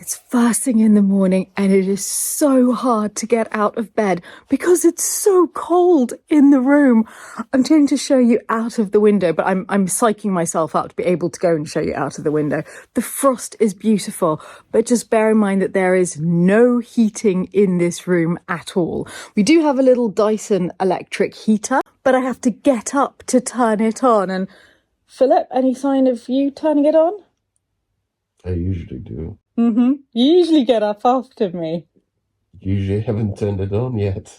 It's first thing in the morning and it is so hard to get out of bed because it's so cold in the room. I'm going to show you out of the window, but I'm psyching myself up to be able to go and show you out of the window. The frost is beautiful, but just bear in mind that there is no heating in this room at all. We do have a little Dyson electric heater, but I have to get up to turn it on. And Philip, any sign of you turning it on? I usually do. You usually get up after me. Usually haven't turned it on yet.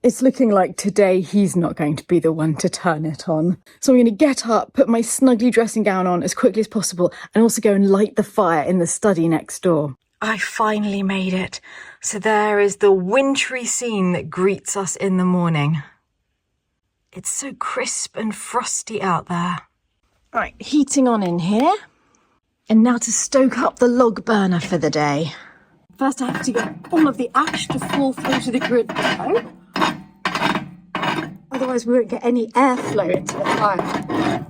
It's looking like today he's not going to be the one to turn it on. So I'm going to get up, put my snuggly dressing gown on as quickly as possible, and also go and light the fire in the study next door. I finally made it. So there is the wintry scene that greets us in the morning. It's so crisp and frosty out there. Right, heating on in here. And now to stoke up the log burner for the day. First I have to get all of the ash to fall through to the grid below. Otherwise we won't get any airflow into the fire.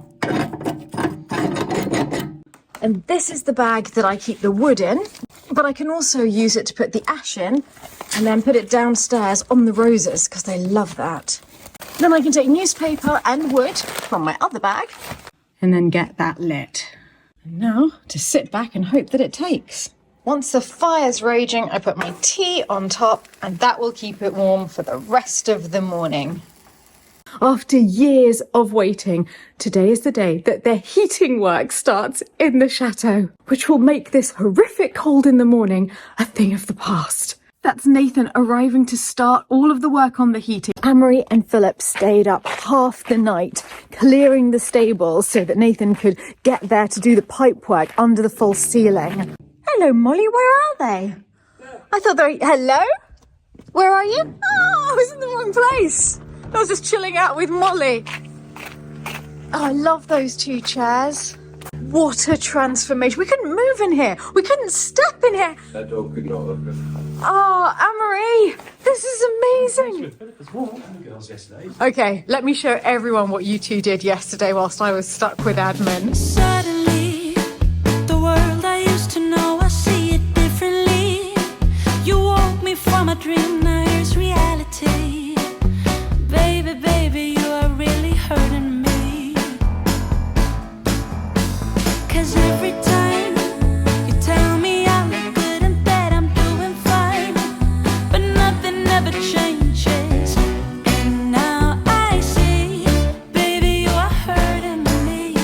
And this is the bag that I keep the wood in, but I can also use it to put the ash in and then put it downstairs on the roses because they love that. Then I can take newspaper and wood from my other bag and then get that lit. And now to sit back and hope that it takes. Once the fire's raging, I put my tea on top and that will keep it warm for the rest of the morning. After years of waiting, today is the day that their heating work starts in the chateau, which will make this horrific cold in the morning a thing of the past. That's Nathan arriving to start all of the work on the heating. Amory and Philip stayed up half the night clearing the stables so that Nathan could get there to do the pipe work under the false ceiling. Hello, Molly, where are they? I thought they were... Hello? Where are you? Oh, I was in the wrong place. I was just chilling out with Molly. Oh, I love those two chairs. What a transformation. We couldn't move in here. We couldn't step in here. That dog could not open. Oh, Amory, this is amazing. Okay, let me show everyone what you two did yesterday whilst I was stuck with admin. Suddenly, the world I used to know, I see it differently. You woke me from a dream, now here's reality. Baby, baby, you are really hurting me. 'Cause every time you tell me I look good and that I'm doing fine, but nothing ever changes. And now I see, baby, you are hurting me.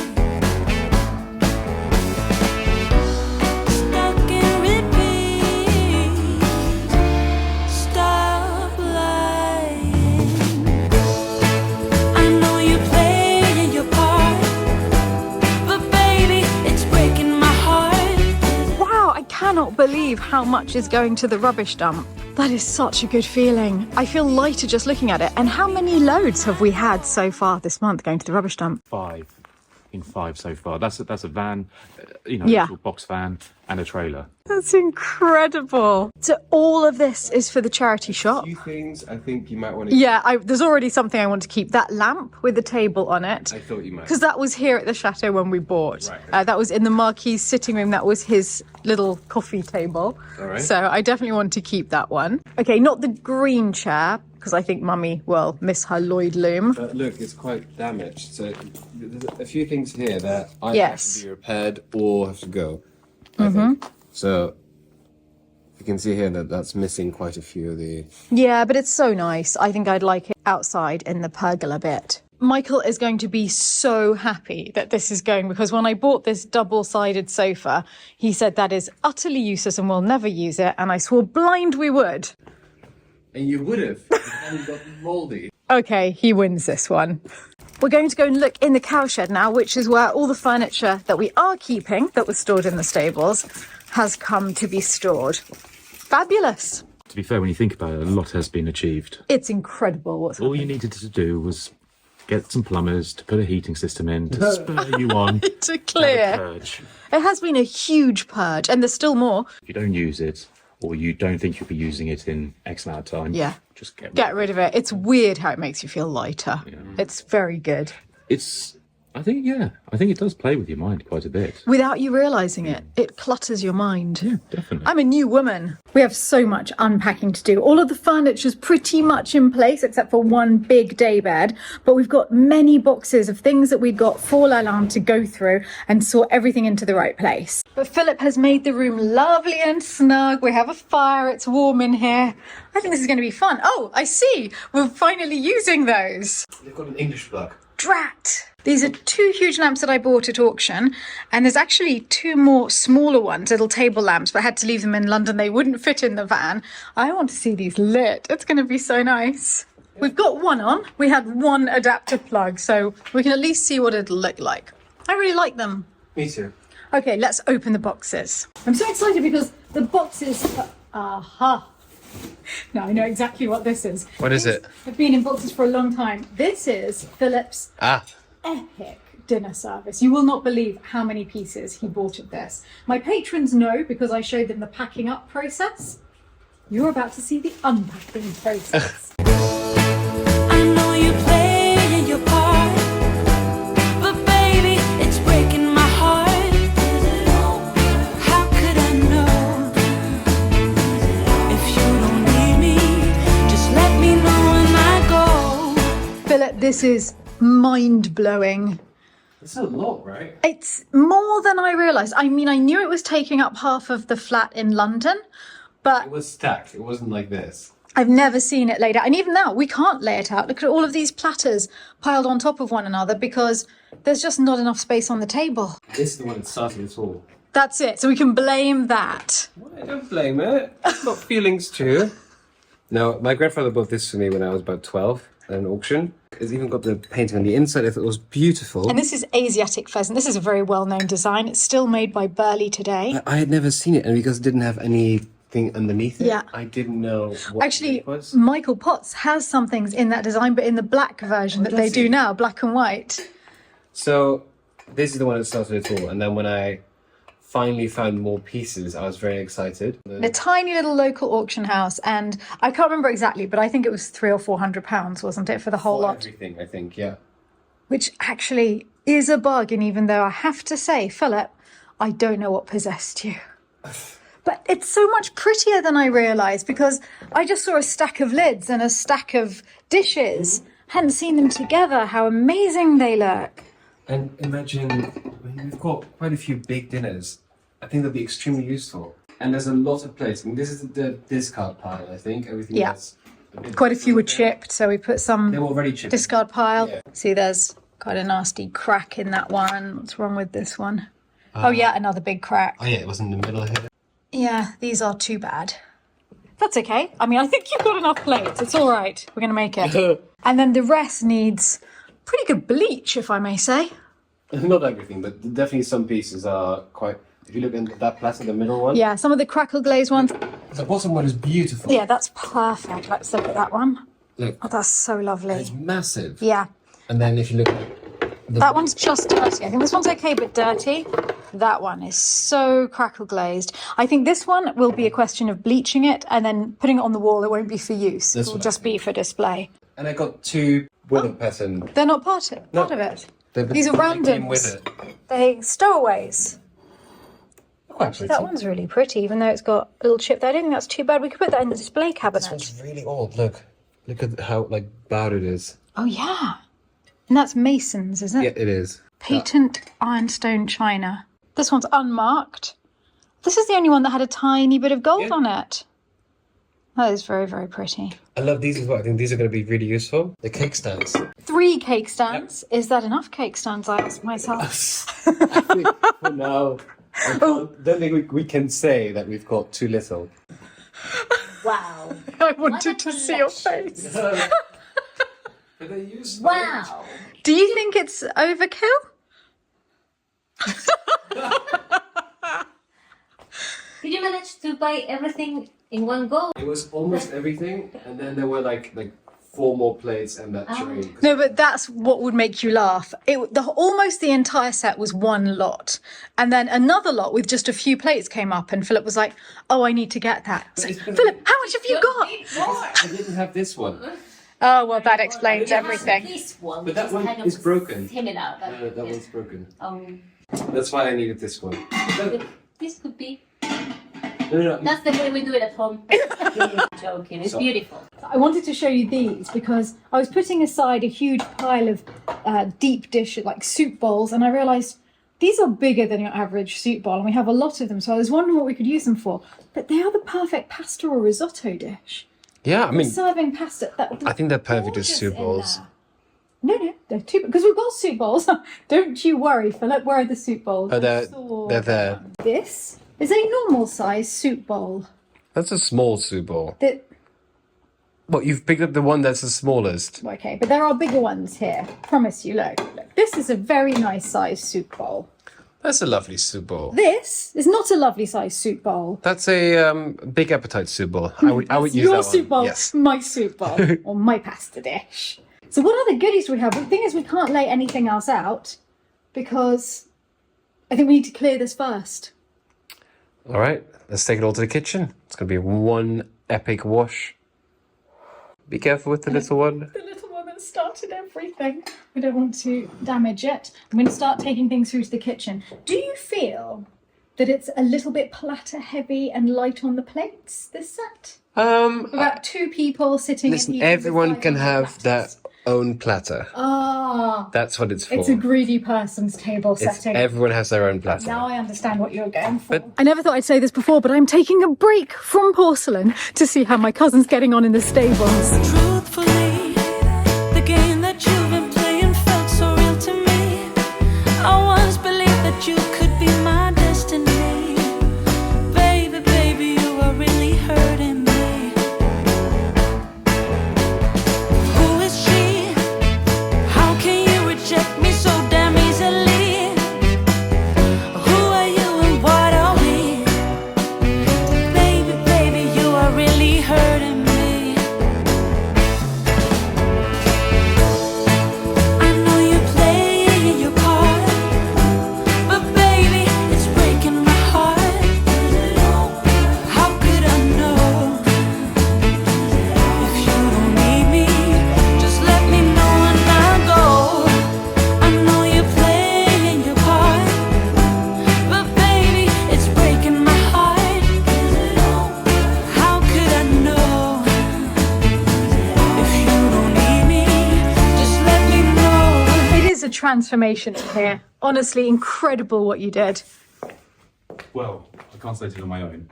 Stuck in repeat. Stop lying. I know you're playing your part, but baby, it's breaking my heart. Wow, I cannot believe how much is going to the rubbish dump. That is such a good feeling. I feel lighter just looking at it. And how many loads have we had so far this month going to the rubbish dump? 5 so far. That's a van, Yeah. little box van and a trailer. That's incredible. So all of this is for the charity A shop. few things I think you might want to... Yeah, there's already something I want to keep. That lamp with the table on it. I thought you might. Because that was here at the chateau when we bought. Right. That was in the Marquis's sitting room. That was his little coffee table. All right. So I definitely want to keep that one. Okay, not the green chair, because I think Mummy will miss her Lloyd loom. But look, it's quite damaged. So there's a few things here that either Yes. have to be repaired or have to go. I think. So you can see here that that's missing quite a few of the... Yeah, but it's so nice. I think I'd like it outside in the pergola bit. Michael is going to be so happy that this is going, because when I bought this double-sided sofa, he said that is utterly useless and we'll never use it. And I swore blind we would. And you would have. You hadn't got mouldy. Okay, he wins this one. We're going to go and look in the cowshed now, which is where all the furniture that we are keeping, that was stored in the stables, has come to be stored. Fabulous. To be fair, when you think about it, a lot has been achieved. It's incredible what's All you happening. needed to do was get some plumbers to put a heating system in to spur you on To have a clear. purge. It has been a huge purge, and there's still more. If you don't use it, or you don't think you'll be using it in X amount of time, Yeah. just get rid Get rid of it. It's weird how it makes you feel lighter. It's very good. It's I think it does play with your mind quite a bit. Without you realising it, it clutters your mind. Yeah, definitely. I'm a new woman. We have so much unpacking to do. All of the furniture's pretty much in place, except for one big daybed. But we've got many boxes of things that we've got for Lalan to go through and sort everything into the right place. But Philip has made the room lovely and snug. We have a fire. It's warm in here. I think this is going to be fun. Oh, I see. We're finally using those. They've got an English plug. Drat! These are 2 huge lamps that I bought at auction, and there's actually 2 more smaller ones, little table lamps, but I had to leave them in London. They wouldn't fit in the van. I want to see these lit. It's going to be so nice. We've got one on. We had one adapter plug, so we can at least see what it'll look like. I really like them. Me too. Okay, let's open the boxes. I'm so excited because the boxes... Aha! Now I know exactly what this is. What is it? I've been in boxes for a long time. This is Philip's Ah. epic dinner service. You will not believe how many pieces he bought of this. My patrons know because I showed them the packing up process. You're about to see the unpacking process. I know you're playing your part, but baby, it's breaking my heart. How could I know? If you don't need me, just let me know when I go. Philip, this is mind-blowing. It's a lot, right? It's more than I realised. I mean, I knew it was taking up half of the flat in London, but It was stacked. It wasn't like this. I've never seen it laid out. And even now, we can't lay it out. Look at all of these platters piled on top of one another because there's just not enough space on the table. This is the one that started it all. That's it. So we can blame that. Well, I don't blame it. I've got feelings too. No, my grandfather bought this for me when I was about 12 at an auction. It's even got the painting on the inside. I thought it was beautiful. And this is Asiatic pheasant. This is a very well-known design. It's still made by Burley today. I had never seen it, and because it didn't have anything underneath it, Yeah. I didn't know what Actually, it was. Michael Potts has some things in that design, but in the black version that they does do he? now, black and white. So this is the one that started it all, and then when I finally found more pieces, I was very excited. A tiny little local auction house, and I can't remember exactly, but I think it was £300 or £400, wasn't it, for the whole For lot? everything, I think, yeah. Which actually is a bargain, even though I have to say, Philip, I don't know what possessed you. But it's so much prettier than I realised because I just saw a stack of lids and a stack of dishes. Hadn't seen them together. How amazing they look. And imagine, we've got quite a few big dinners. I think they'll be extremely useful. And there's a lot of plates. I mean, this is the discard pile, I think. Everything Yeah. else. Quite a few were chipped, so we put some They were already chipped. discard pile. Yeah. See, there's quite a nasty crack in that one. What's wrong with this one? Oh yeah, another big crack. Oh yeah, it was in the middle here. Yeah, these are too bad. That's okay. I mean, I think you've got enough plates. It's all right. We're going to make it. And then the rest needs pretty good bleach, if I may say. Not everything, but definitely some pieces are quite... If you look at that platter, the middle one. Yeah, some of the crackle glaze ones. The bottom one is beautiful. Yeah, that's perfect. Let's look at that one. Look, Oh, that's so lovely. it's massive. Yeah. And then if you look at... That one's just dirty. I think this one's okay, but dirty. That one is so crackle glazed. I think this one will be a question of bleaching it and then putting it on the wall. It won't be for use. This It will one, I just be for display. And I got 2 willow pattern. They're not part of it. These are They came randoms. with it. They stowaways. Quite pretty. That one's really pretty, even though it's got a little chip there. I don't think that's too bad. We could put that in the display cabinet. This one's really old. Look at how bowed it is. Oh, yeah. And that's Mason's, isn't it? Yeah, it is. Patent ironstone china. This one's unmarked. This is the only one that had a tiny bit of gold on it. That is very, very pretty. I love these as well. I think these are going to be really useful. The cake stands. 3 cake stands. Is that enough cake stands, I ask myself. No. Don't think we can say that we've got too little. Wow. I wanted to see your face. But they're useful. Wow. Do you think it's overkill? Did you manage to buy everything in one go? It was almost everything, and then there were like 4 more plates and that tray. No, but that's what would make you laugh. Almost the entire set was one lot. And then another lot with just a few plates came up and Philip was like, oh, I need to get that. So, Philip, how much have you got? I didn't have this one. Oh, well, that explains everything. This one, But that which one kind of is broken. similar, but That one's broken. um, That's why I needed this one. this could be. No. That's the way we do it at home. Joking, it's beautiful. I wanted to show you these because I was putting aside a huge pile of deep dish, like soup bowls, and I realised these are bigger than your average soup bowl, and we have a lot of them, so I was wondering what we could use them for. But they are the perfect pasta or risotto dish. Yeah, I mean, Serving pasta. I think they're perfect as gorgeous soup in bowls. there. No, they're too, because we've got soup bowls. Don't you worry, Philip. Where are the soup bowls? Oh, I saw they're there. them. This is a normal size soup bowl. That's a small soup bowl. That, Well, you've picked up the one that's the smallest. okay, but there are bigger ones here. Promise you, look. This is a very nice size soup bowl. That's a lovely soup bowl. This is not a lovely size soup bowl. That's a big appetite soup bowl. I would use Your that soup one. bowl, Yes. my soup bowl, or my pasta dish. So what other goodies do we have? The thing is we can't lay anything else out because I think we need to clear this first. All right, let's take it all to the kitchen. It's going to be one epic wash. Be careful with the little one. The little woman started everything. We don't want to damage it. I'm going to start taking things through to the kitchen. Do you feel that it's a little bit platter heavy and light on the plates, this set? About 2 people sitting Listen, and eating with everyone can 500 have their platters. own platter. Ah, That's what it's for. it's a greedy person's table setting. Everyone has their own platter. Now I understand what you're going for. But- I never thought I'd say this before, but I'm taking a break from porcelain to see how my cousin's getting on in the stables. Truthfully, the game that you've been playing felt so real to me. I once believed that you could be my destiny. Baby, baby, you are really hurting me. Who is she? How can you reject me so damn easily? Who are you and what are we? Baby, baby, you are really hurting me. I know you're playing your part, but baby, it's breaking my heart. How could I know? If you don't need me, just let me know and I'll go. I know you're playing your part, but baby, it's breaking my heart. How could I know? If you don't need me, just let me know. It is a transformation in here. Honestly, incredible what you did. Well, I can't say it on my own.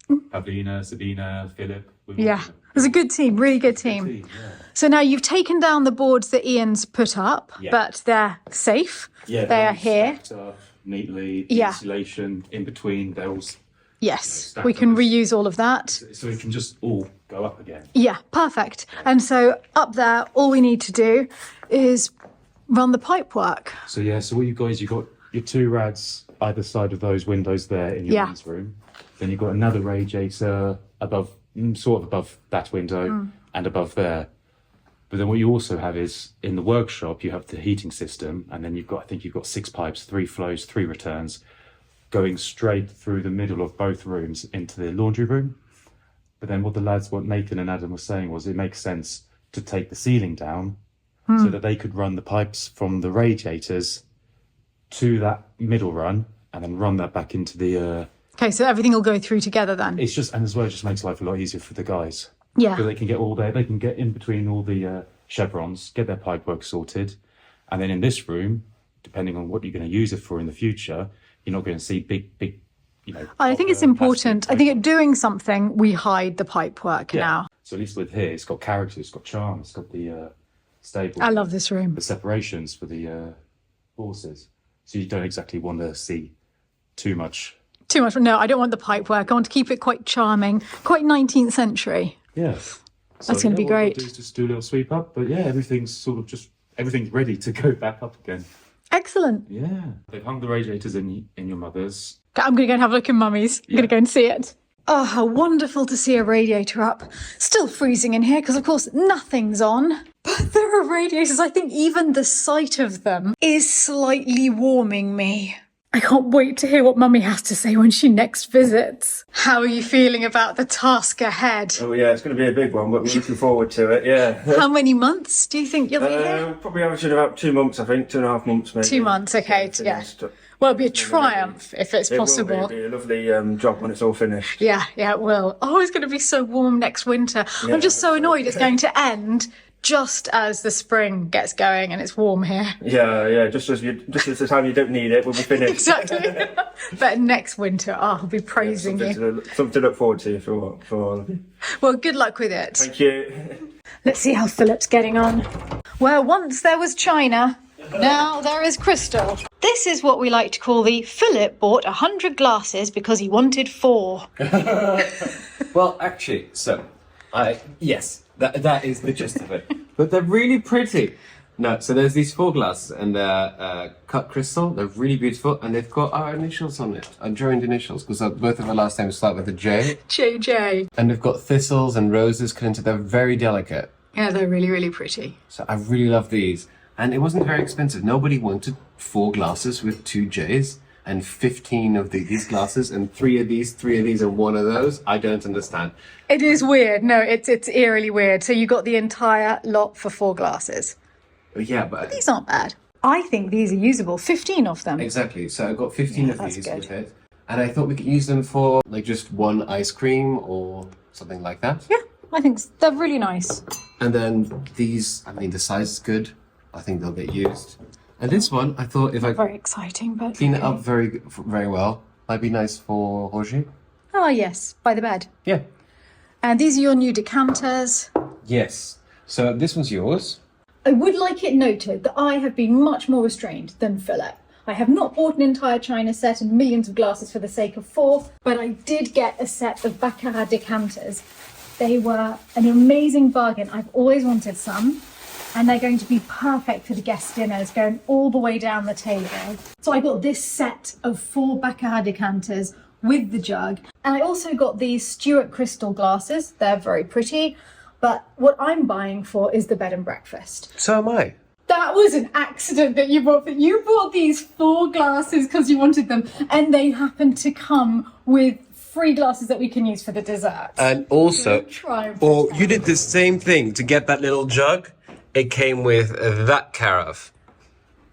Pavlina, Sabina, Philip. Yeah, it was a good team, really good team. So now you've taken down the boards that Ian's put up, Yeah. but they're safe. Yeah, They are here. stacked up neatly. The Yeah. insulation in between, they're all Yes, stacked we can up. reuse all of that. so it can just all go up again. Yeah, perfect. And so up there, all we need to do is run the pipe work. So yeah, so what you got your 2 rads either side of those windows there in your Yeah. men's room. Then you've got another radiator above, sort of above that window and above there. But then what you also have is in the workshop, you have the heating system, and then I think you've got 6 pipes, 3 flows, 3 returns, going straight through the middle of both rooms into the laundry room. But then what Nathan and Adam were saying was it makes sense to take the ceiling down so that they could run the pipes from the radiators to that middle run and then run that back into the Okay, so everything will go through together then. it's just, and as well, it just makes life a lot easier for the guys. Yeah. Because they can get in between all the chevrons, get their pipe work sorted. And then in this room, depending on what you're going to use it for in the future, you're not going to see big, I think it's important. I think at doing something, we hide the pipe work now. So at least with here, it's got character, it's got charm, it's got the stable. I love this room. The separations for the horses. So you don't exactly want to see too much. Too much. No, I don't want the pipe work. I want to keep it quite charming, quite 19th century. Yeah. That's gonna be what we'll great. do is just do a little sweep up. But yeah, everything's ready to go back up again. Excellent. Yeah. They've hung the radiators in your mother's. I'm going to go and have a look in Mummy's. I'm going to go and see it. Oh, how wonderful to see a radiator up. Still freezing in here because, of course, nothing's on. But there are radiators. I think even the sight of them is slightly warming me. I can't wait to hear what Mummy has to say when she next visits. How are you feeling about the task ahead? Oh yeah, it's going to be a big one, but we're looking forward to it, yeah. How many months do you think you'll be here? Probably averaging about 2 months, I think, 2.5 months maybe. 2 months, okay, yeah. Well, it'll be a triumph if it's possible. It'll be a lovely job when it's all finished. Yeah, it will. Oh, it's going to be so warm next winter. Yeah, I'm just so annoyed it's going to end just as the spring gets going and it's warm here. Yeah, just as the time you don't need it, we'll be finished. Exactly. But next winter, I'll be praising you. Something to look forward to for all of you. Well, good luck with it. Thank you. Let's see how Philip's getting on. Well, once there was China, now there is crystal. This is what we like to call the Philip bought 100 glasses because he wanted 4. Well, actually, yes, that is the gist of it. But they're really pretty. No, so there's these 4 glasses, and they're cut crystal. They're really beautiful, and they've got our initials on it, our joined initials, because both of our last names start with a J. JJ. And they've got thistles and roses cut into. They're very delicate. Yeah, they're really, really pretty. So I really love these, and it wasn't very expensive. Nobody wanted 4 glasses with 2 J's. And 15 of these glasses, and 3 of these, and 1 of those. I don't understand. It is weird. No, it's eerily weird. So you got the entire lot for 4 glasses. Yeah, but These aren't bad. I think these are usable. 15 of them. exactly. So I got 15 of that's these good. with it, and I thought we could use them for like just 1 ice cream or something like that. Yeah, I think they're really nice. And then these, I mean, the size is good. I think they'll get used. And this one, I thought if I Very exciting, but clean it up very well, might be nice for Roger. Oh yes, by the bed. Yeah. And these are your new decanters. Yes. So this one's yours. I would like it noted that I have been much more restrained than Philip. I have not bought an entire china set and millions of glasses for the sake of 4, but I did get a set of Baccarat decanters. They were an amazing bargain. I've always wanted some. And they're going to be perfect for the guest dinners, going all the way down the table. So I got this set of 4 Baccarat decanters with the jug. And I also got these Stuart crystal glasses. They're very pretty. But what I'm buying for is the bed and breakfast. So am I. That was an accident that you bought. You bought these 4 glasses because you wanted them. And they happened to come with free glasses that we can use for the dessert. And also, Or you did the same thing to get that little jug. It came with that carafe.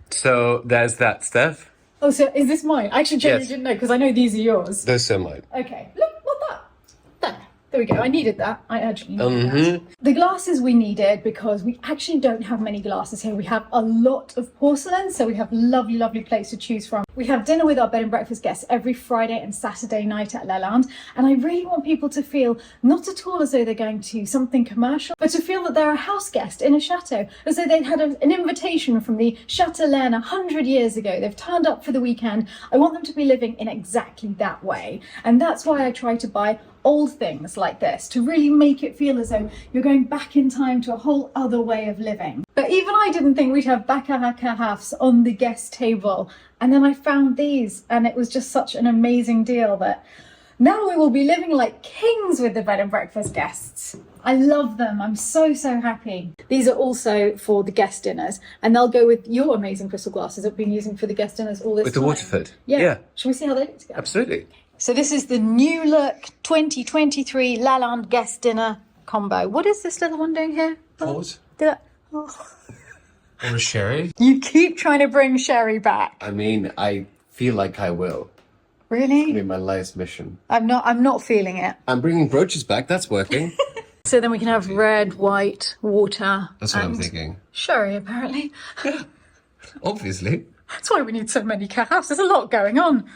So there's that, Steph. Oh, so is this mine? I actually genuinely Yes. didn't know because I know these are yours. Those are mine. Okay, look, what that? There we go. I needed that. I actually needed that. The glasses we needed because we actually don't have many glasses here. We have a lot of porcelain, so we have lovely, lovely plates to choose from. We have dinner with our bed and breakfast guests every Friday and Saturday night at Lalande, and I really want people to feel not at all as though they're going to something commercial, but to feel that they're a house guest in a chateau, as though they'd had an invitation from the Chateau 100 years ago. They've turned up for the weekend. I want them to be living in exactly that way, and that's why I try to buy old things like this to really make it feel as though you're going back in time to a whole other way of living. But even I didn't think we'd have Baccarat carafes on the guest table, and then I found these and it was just such an amazing deal that now we will be living like kings with the bed and breakfast guests. I love them. I'm so happy. These are also for the guest dinners, and they'll go with your amazing crystal glasses that we've been using for the guest dinners all this With time. the Waterford? Yeah. Yeah. Shall we see how they look together? Absolutely. So this is the new look 2023 Lalande guest dinner combo. What is this little one doing here? Pause. Oh. Or a sherry? You keep trying to bring Sherry back. I mean, I feel like I will. Really? It'll be my life's mission. I'm not feeling it. I'm bringing brooches back. That's working. So then we can have red, white, water. That's what I'm and thinking. Sherry, apparently. Obviously. That's why we need so many carafes. There's a lot going on.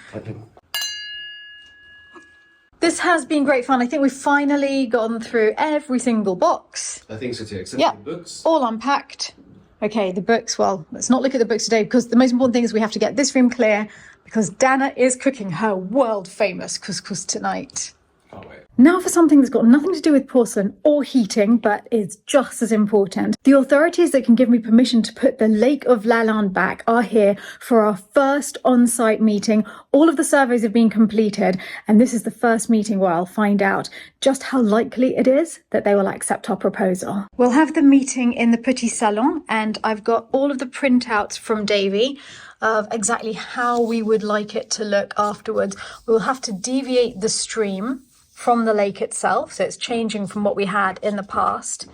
This has been great fun. I think we've finally gone through every single box. I think so too, except Yeah. the books. All unpacked. Okay, the books, well, let's not look at the books today because the most important thing is we have to get this room clear because Dana is cooking her world famous couscous tonight. Can't wait. Now for something that's got nothing to do with porcelain or heating, but is just as important. The authorities that can give me permission to put the Lake of Lalande back are here for our first on-site meeting. All of the surveys have been completed, and this is the first meeting where I'll find out just how likely it is that they will accept our proposal. We'll have the meeting in the Petit Salon, and I've got all of the printouts from Davy of exactly how we would like it to look afterwards. We'll have to deviate the stream from the lake itself, so it's changing from what we had in the past,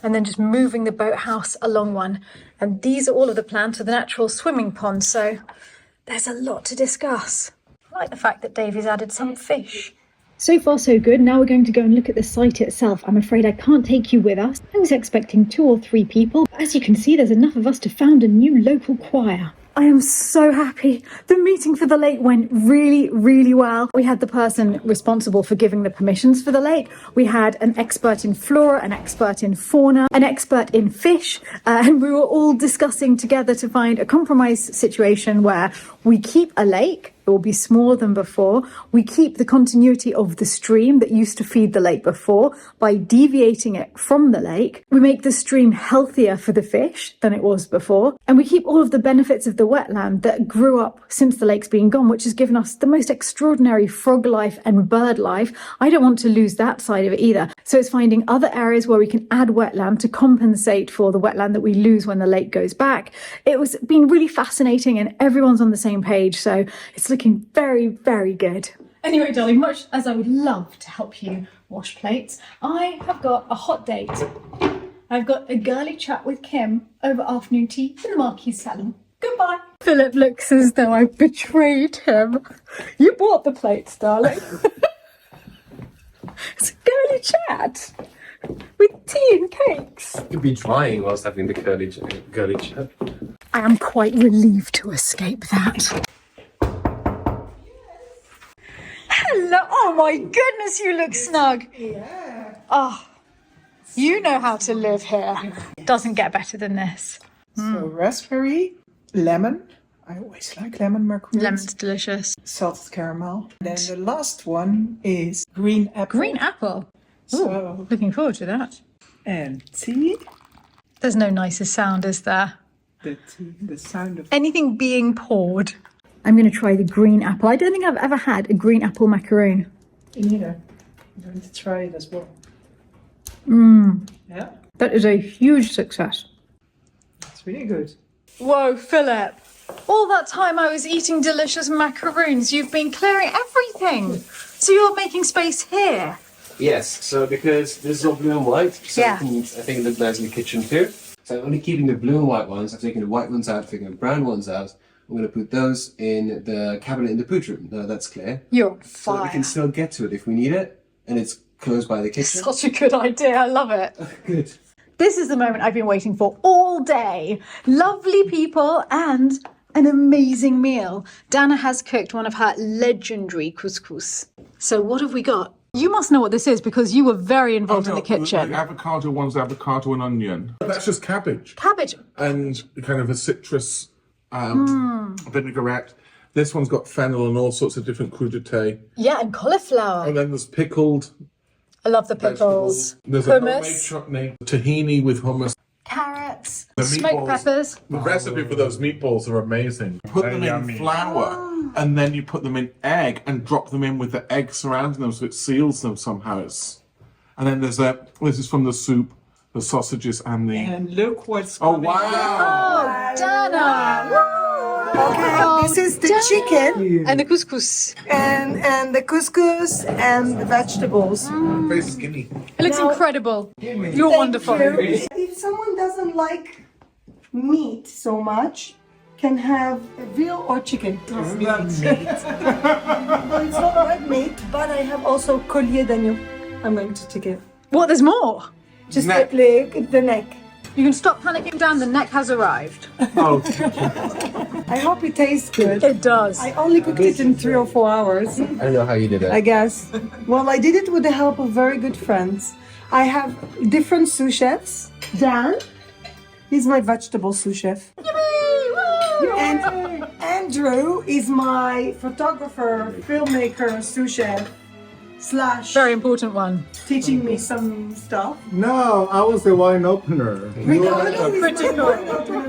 and then just moving the boathouse along one. And these are all of the plans for the natural swimming pond, so there's a lot to discuss. I like the fact that Davy's added some fish. So far so good. Now we're going to go and look at the site itself. I'm afraid I can't take you with us. I was expecting 2 or 3 people. As you can see, there's enough of us to found a new local choir. I am so happy. The meeting for the lake went really, really well. We had the person responsible for giving the permissions for the lake. We had an expert in flora, an expert in fauna, an expert in fish, and we were all discussing together to find a compromise situation where we keep a lake. It will be smaller than before. We keep the continuity of the stream that used to feed the lake before by deviating it from the lake. We make the stream healthier for the fish than it was before. And we keep all of the benefits of the wetland that grew up since the lake's been gone, which has given us the most extraordinary frog life and bird life. I don't want to lose that side of it either. So it's finding other areas where we can add wetland to compensate for the wetland that we lose when the lake goes back. It was been really fascinating, and everyone's on the same page. So it's looking very, very good. Anyway, darling, much as I would love to help you wash plates, I have got a hot date. I've got a girly chat with Kim over afternoon tea in the Marquis salon. Goodbye. Philip looks as though I've betrayed him. You bought the plates, darling. It's a girly chat with tea and cakes. You could be drying whilst having the girly chat. I am quite relieved to escape that. Hello. Oh my goodness, you look snug. Yeah. Oh, you know how to live here. Doesn't get better than this. So raspberry, lemon. I always like lemon macaroons. Lemon's delicious. Salted caramel. Then the last one is green apple. Green apple. Ooh, So, looking forward to that. and tea. There's no nicer sound, is there? The tea, the sound of Anything being poured. I'm going to try the green apple. I don't think I've ever had a green apple macaroon. neither. I'm going to try it as well. Yeah, That is a huge success. it's really good. Whoa, Philip. All that time I was eating delicious macaroons, you've been clearing everything. So you're making space here. Yes, so because this is all blue and white, so Yeah. I think it looks nice in the kitchen too. So I'm only keeping the blue and white ones. I've taken the white ones out, taken the brown ones out. I'm going to put those in the cabinet in the put room. Now that's clear. You're on So we fire. can still get to it if we need it, and it's close by the kitchen. Such a good idea. I love it. Good. This is the moment I've been waiting for all day. Lovely people and an amazing meal. Dana has cooked one of her legendary couscous. So what have we got? You must know what this is because you were very involved in the kitchen. The avocado one's avocado and onion. That's just cabbage Cabbage. and kind of a citrus vinaigrette. This one's got fennel and all sorts of different crudités. Yeah, and cauliflower. And then there's pickled I love the vegetables. pickles. There's a homemade Hummus. chutney, tahini with hummus. Carrots. The Smoked meatballs. peppers. The recipe for those meatballs are amazing. Put them in flour and then you put them in egg and drop them in with the egg surrounding them so it seals them somehow. And then this is from the soup, the sausages and the... And look what's Oh, coming. wow! Oh, Dana. Okay, this is the chicken And the couscous. and the couscous and the vegetables. Very skinny. It looks incredible. You're wonderful. If someone doesn't like meat so much, can have a veal or chicken. It's not meat. No, it's not red meat, but I have also collier d'agneau. I'm going to take it. What, there's more? Just Neck. the neck. You can stop panicking down, the neck has arrived. Oh, I hope it tastes good. It does. I only cooked it in 3 or 4 hours, I don't know how you did it. I guess. Well, I did it with the help of very good friends. I have different sous chefs. Dan, he's my vegetable sous chef. And Andrew is my photographer, filmmaker, sous chef. slash Very important one. teaching me some stuff. No, I was the wine opener.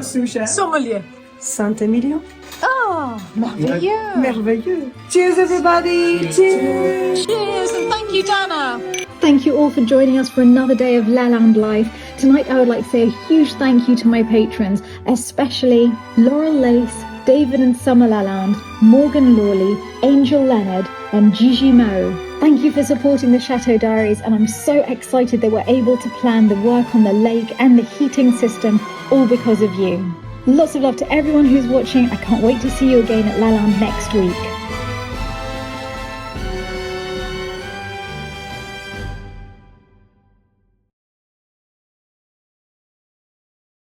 Sous chef. Sommelier. Saint-Emilion. Oh, merveilleux. Merveilleux. Cheers, everybody. Cheers. Cheers, and thank you, Dana. Thank you all for joining us for another day of Lalande Life. Tonight I would like to say a huge thank you to my patrons, especially Laurel Lace, David and Summer Lalande, Morgan Lawley, Angel Leonard and Gigi Mo. Thank you for supporting the Chateau Diaries, and I'm so excited that we're able to plan the work on the lake and the heating system all because of you. Lots of love to everyone who's watching. I can't wait to see you again at Lalande next week.